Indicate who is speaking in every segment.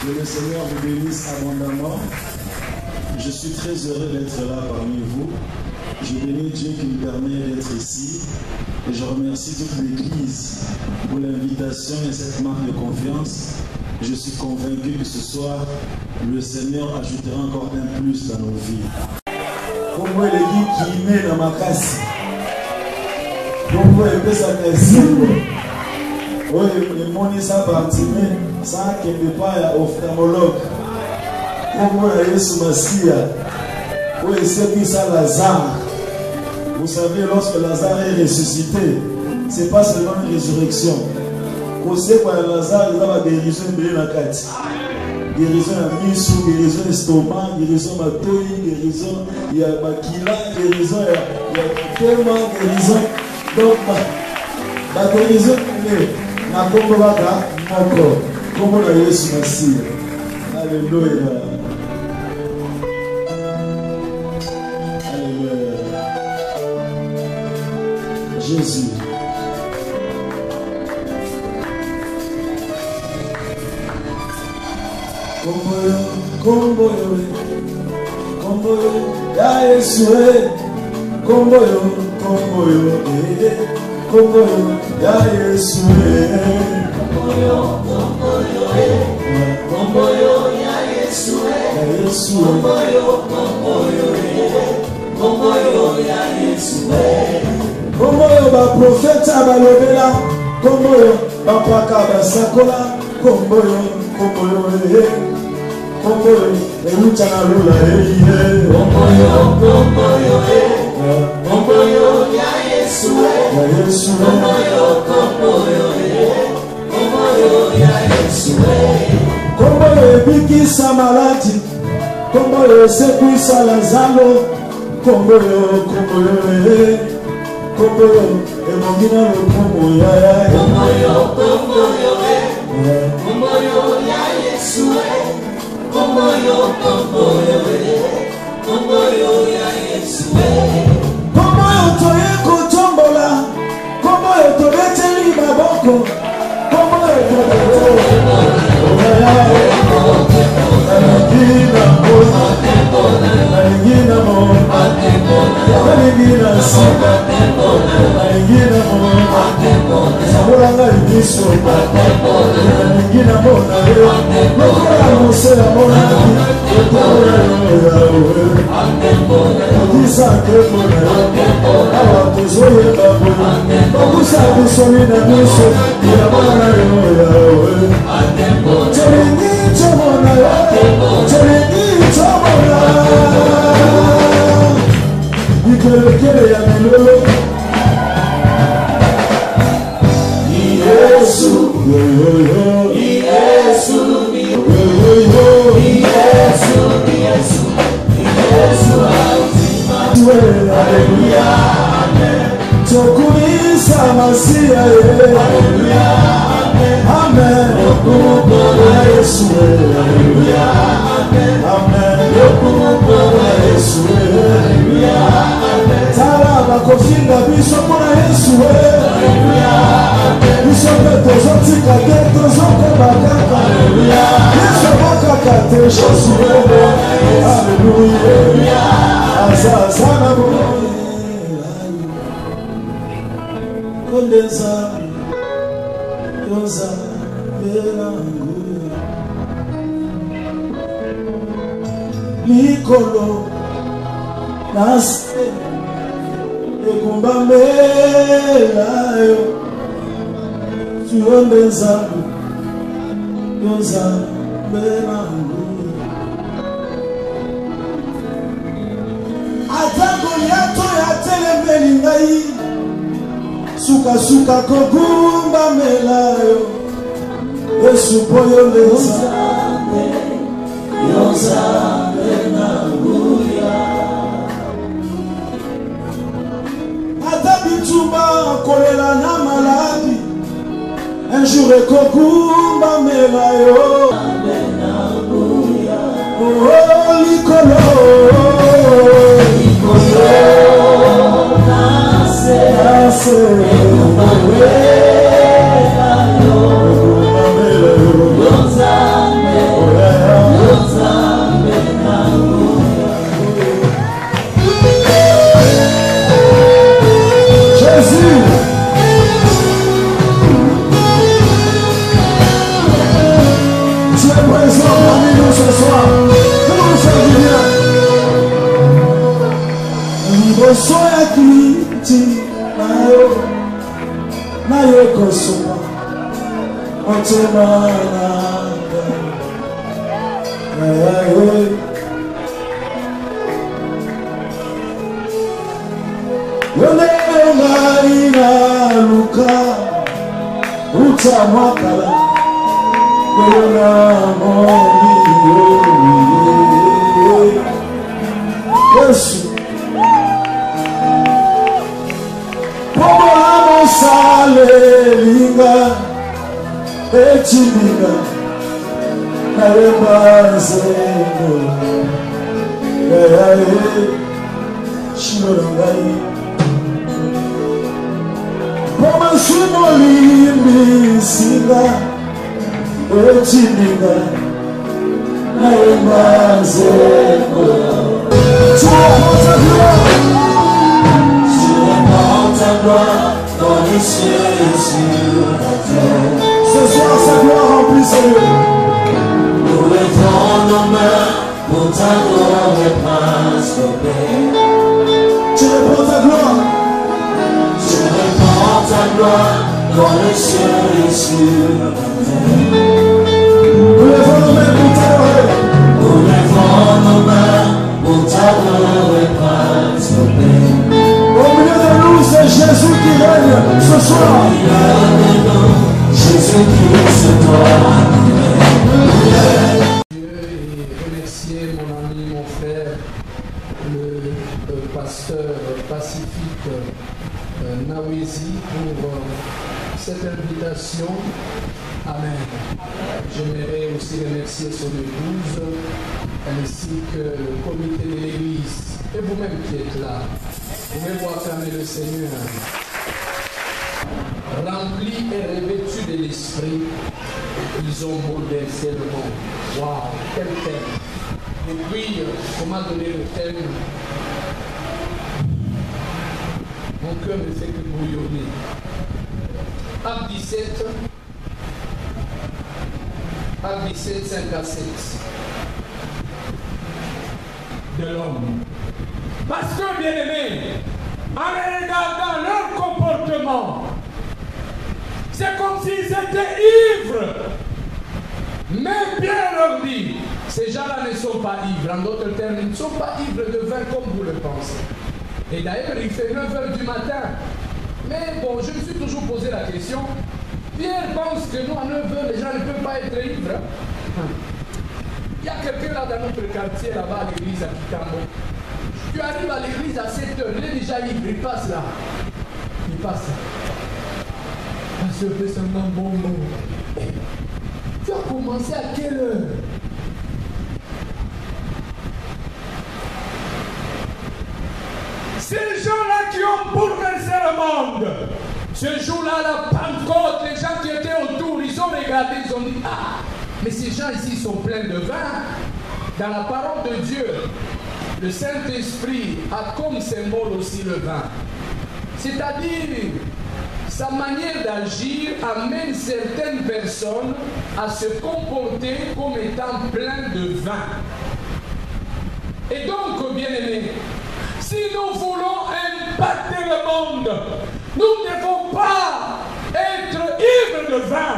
Speaker 1: Que le Seigneur vous bénisse abondamment. Je suis très heureux d'être là parmi vous. Je bénis Dieu qui me permet d'être ici. Et je remercie toute l'Église pour l'invitation et cette marque de confiance. Je suis convaincu que ce soir, le Seigneur ajoutera encore un plus dans nos vies. Pour moi, l'équipe qui naît dans ma casse. Pour moi, il peut s'adresser. Oui, le monde est ça parti, mais ça qui n'est pas ophtalmologue. Pour moi, il y a Yesu Massia. Oui, c'est qui ça, Lazare. Vous savez, lorsque Lazare est ressuscité, ce n'est pas seulement une résurrection. Vous savez, quand Lazare, il a une guérison de la carte. Guérison à Missou, guérison d'estomac, guérison à Toy, guérison il y a Bakila, guérison il y a tellement de guérison. Donc, la guérison, na kombo baka moko kombo na Yesu Massia. Alléluia. Alléluia. Jésus. Kombo yo ya Yesu kombo yo ya Yesu kombo yo ya Yesu kombo yo ya Yesu kombo yo ba profeta balobela kombo yo ba paka basakola kombo yo
Speaker 2: remercier mon ami, mon frère, le pasteur Pacifique Nawezi pour cette invitation. Amen. J'aimerais aussi remercier son épouse ainsi que le comité de l'église et vous-même qui êtes là. Pouvez-vous acclamer le Seigneur. Remplis et revêtus de l'esprit, ils ont bouleversé le monde. Waouh, quel thème. Et puis, on m'a donné le thème. Mon cœur ne fait que bouillonner. Acte 17, Acte 17, 5 à 7. De l'homme. Parce que, bien-aimés, en regardant leur comportement, c'est comme s'ils étaient ivres. Mais bien leur dit, ces gens-là ne sont pas ivres. En d'autres termes, ils ne sont pas ivres de vin comme vous le pensez. Et d'ailleurs, il fait 9h du matin. Mais bon, je me suis toujours posé la question. Pierre pense que nous, à 9h, les gens ne peuvent pas être ivres. Il y a quelqu'un là dans notre quartier, là-bas à l'église à Kitambo. Tu arrives à l'église à 7h, il est déjà ivre, il passe là. Il passe là. Parce que fait seulement bon mot. Tu as commencé à quelle heure? Ces gens-là qui ont bouleversé le monde, ce jour-là, la Pentecôte, les gens qui étaient autour, ils ont regardé, ils ont dit, ah, mais ces gens ici sont pleins de vin. Dans la parole de Dieu, le Saint-Esprit a comme symbole aussi le vin. C'est-à-dire, sa manière d'agir amène certaines personnes à se comporter comme étant pleins de vin. Et donc, bien-aimés, si nous voulons impacter le monde, nous ne devons pas être ivres de vin,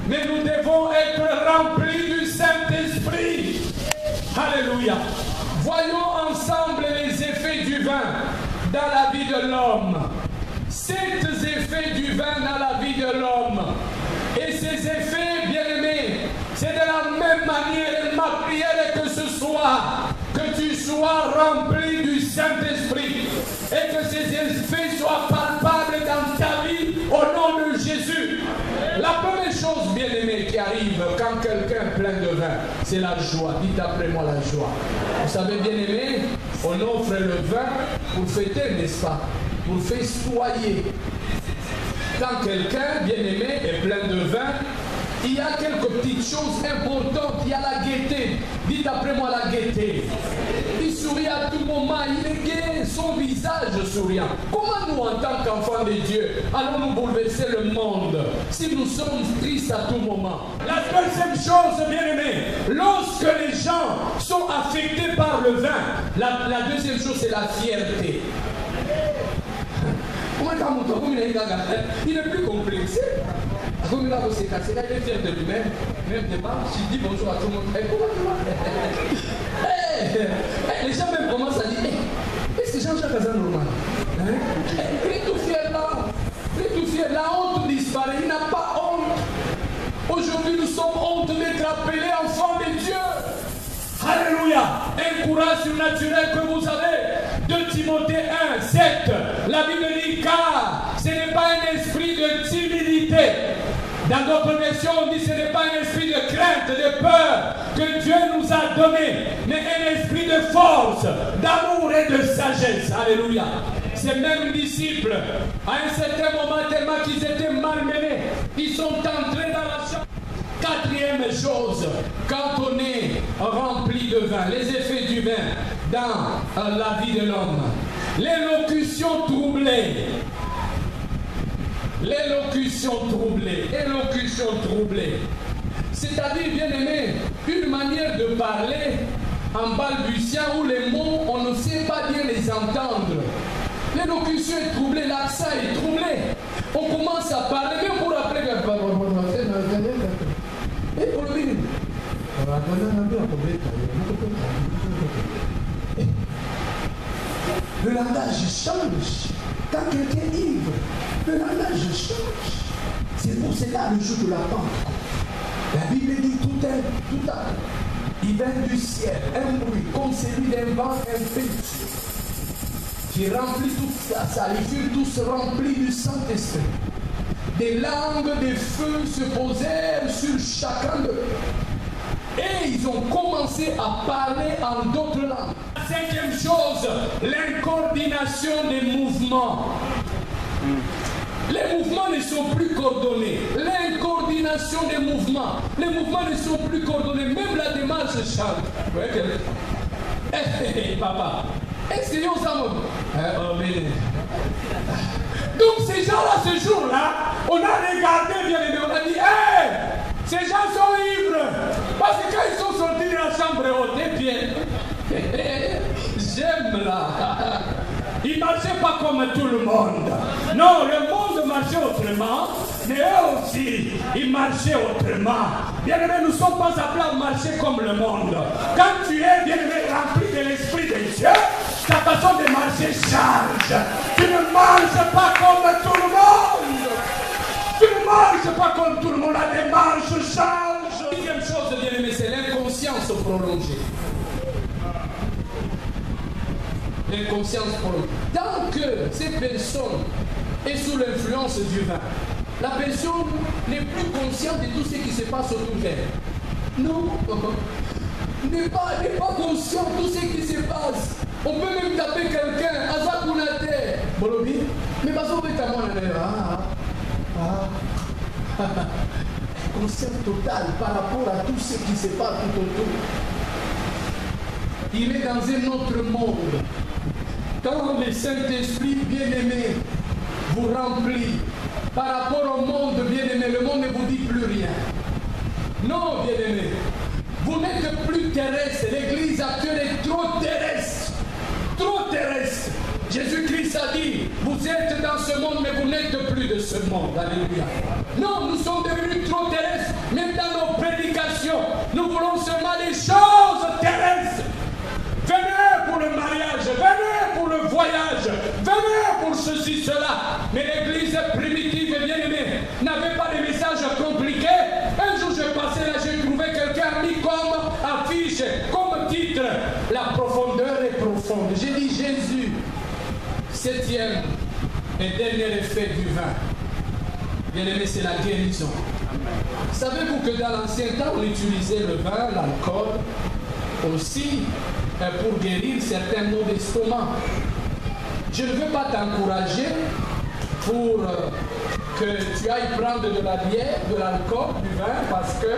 Speaker 2: mais nous devons être remplis du Saint-Esprit. Alléluia. Voyons ensemble les effets du vin dans la vie de l'homme. 7 effets du vin dans la vie de l'homme. Et ces effets, bien-aimés, c'est de la même manière, ma prière est que ce soir, que tu sois rempli du Saint-Esprit et que ces effets soient palpables dans ta vie au nom de Jésus. La première chose, bien-aimée, qui arrive quand quelqu'un est plein de vin, c'est la joie. Dites après moi la joie. Vous savez, bien-aimé, on offre le vin pour fêter, n'est-ce pas? Pour festoyer. Quand quelqu'un, bien-aimé, est plein de vin, il y a quelques petites choses importantes. Il y a la gaieté. Dites après moi la gaieté. Il sourit à tout moment. Il est gai, son visage souriant. Comment nous, en tant qu'enfants de Dieu, allons-nous bouleverser le monde si nous sommes tristes à tout moment? La deuxième chose, bien-aimé, lorsque les gens sont affectés par le vin, la deuxième chose, c'est la fierté. Il n'est plus complexé. Comme il a aussi cassé, il est fier de lui-même. Même départ, je dis bonjour à tout le monde. Comment tu vas? Les gens même commencent à dire, est-ce que Jean-Jacques est normal? Il est tout fier là. Il est tout fier. La honte disparaît. Il n'a pas honte. Aujourd'hui, nous sommes honte d'être appelés enfants de Dieu. Alléluia. Un courage surnaturel que vous avez. 2 Timothée 1, 7. La Bible dit, car ce n'est pas un esprit de timidité. Dans d'autres versions, on dit que ce n'est pas un esprit de crainte, de peur que Dieu nous a donné, mais un esprit de force, d'amour et de sagesse. Alléluia. Ces mêmes disciples, à un certain moment, tellement qu'ils étaient malmenés, ils sont entrés dans la chambre. Quatrième chose, quand on est rempli de vin, les effets du vin dans la vie de l'homme, l'élocution troublée. L'élocution troublée. Élocution troublée. C'est-à-dire, bien-aimé, une manière de parler en balbutiant où les mots, on ne sait pas bien les entendre. L'élocution est troublée, l'accent est troublé. On commence à parler, même pour rappeler que... Le langage change. Quand quelqu'un est ivre, le langage change. C'est pour cela le jour de la Pentecôte. La Bible dit tout il vint du ciel un bruit comme celui d'un vent impétueux qui remplit toute la salle. Ils furent tous remplis du Saint-Esprit. Des langues de feu se posèrent sur chacun d'eux. Et ils ont commencé à parler en d'autres langues. La cinquième chose, l'incoordination des mouvements. Les mouvements ne sont plus coordonnés. L'incoordination des mouvements. Les mouvements ne sont plus coordonnés. Même la démarche change. Papa, essayons ça. Donc ces gens-là, ce jour-là, on a regardé bien aimé, on a dit, hey, ces gens sont ivres. Parce que quand ils sont sortis de la chambre haute, et bien, j'aime là. Ils ne marchaient pas comme tout le monde. Non, le monde marchait autrement, mais eux aussi, ils marchaient autrement. Bien aimé, nous ne sommes pas appelés à marcher comme le monde. Quand tu es bien aimé, rempli de l'Esprit de Dieu, ta façon de marcher change. Tu ne marches pas comme tout le monde. Tu ne marches pas comme tout le monde. La démarche change. La deuxième chose, bien aimé, c'est l'inconscience prolongée. L'inconscience prolongée. Tant que cette personne est sous l'influence du vin, la personne n'est plus consciente de tout ce qui se passe autour d'elle. Non, n'est pas conscient de tout ce qui se passe. On peut même taper quelqu'un, Asa Kounate, Bolobi, mais pas sauver ta main. Conscience totale par rapport à tout ce qui se passe tout autour. Il est dans un autre monde. Quand le Saint-Esprit bien-aimé vous remplit par rapport au monde bien-aimé, le monde ne vous dit plus rien. Non, bien-aimé, vous n'êtes plus terrestre. L'église actuelle est trop terrestre. Trop terrestre. Jésus-Christ a dit, vous êtes dans ce monde, mais vous n'êtes plus de ce monde. Alléluia. Non, nous sommes devenus trop terrestres. Même dans nos prédications, nous voulons seulement des choses terrestres. Venez pour le mariage, venez pour le voyage, venez pour ceci, cela. Mais l'église primitive et bien-aimée n'avait pas de messages compliqués. Un jour, je passais là, j'ai trouvé quelqu'un mis comme affiche, comme titre, la profondeur est profonde. J'ai dit, Jésus, septième et dernier effet du vin. Bien-aimé, c'est la guérison. Savez-vous que dans l'ancien temps, on utilisait le vin, l'alcool, aussi pour guérir certains maux d'estomac. Je ne veux pas t'encourager pour que tu ailles prendre de la bière, de l'alcool, du vin, parce que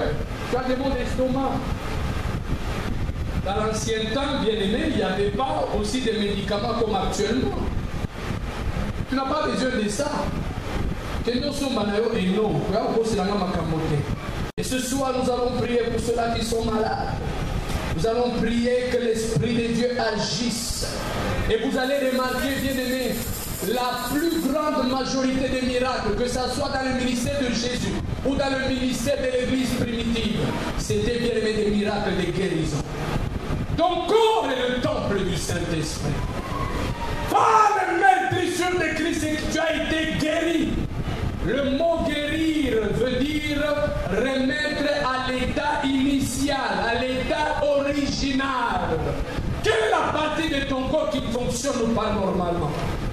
Speaker 2: tu as des maux d'estomac. Dans l'ancien temps, bien aimé, il n'y avait pas aussi des médicaments comme actuellement. Tu n'as pas besoin de ça. Et ce soir, nous allons prier pour ceux-là qui sont malades. Nous allons prier que l'Esprit de Dieu agisse. Et vous allez remarquer, bien-aimés, la plus grande majorité des miracles, que ce soit dans le ministère de Jésus ou dans le ministère de l'Église primitive, c'était, bien-aimés, des miracles de guérison. Ton corps est le temple du Saint-Esprit. Par le meurtrissure de Christ, tu as été guéri. Le mot guérir veut dire remettre à l'état initial, à l'état original. Quelle est la partie de ton corps qui ne fonctionne pas normalement?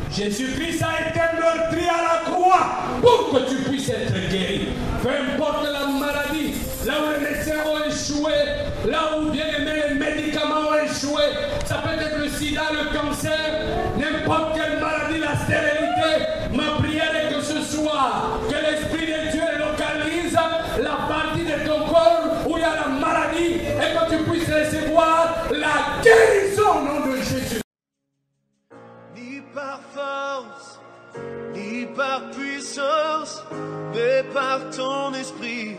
Speaker 2: Jésus-Christ a été meurtri à la croix pour que tu puisses être guéri. Peu importe la maladie, là où les médecins ont échoué, là où bien aimé les médicaments ont échoué, ça peut être le sida, le cancer, n'importe quelle maladie, la stérilité. Ma prière est que ce soir, que l'Esprit de Dieu localise la partie de ton corps où il y a la maladie et que tu puisses recevoir la guérison au nom de Jésus.
Speaker 3: Ni par force, ni par puissance, mais par ton esprit,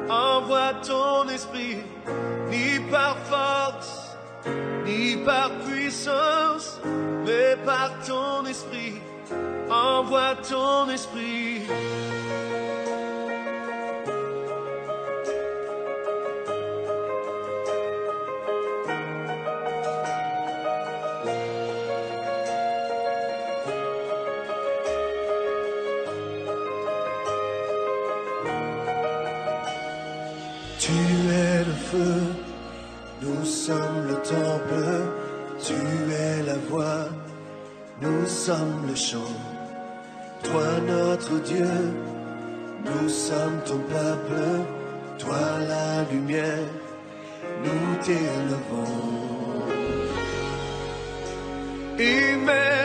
Speaker 3: envoie ton esprit. Ni par force, ni par puissance, mais par ton esprit, envoie ton esprit. Tu es le feu temple, tu es la voix, nous sommes le chant. Toi notre Dieu, nous sommes ton peuple, toi la lumière, nous t'élevons. Amen.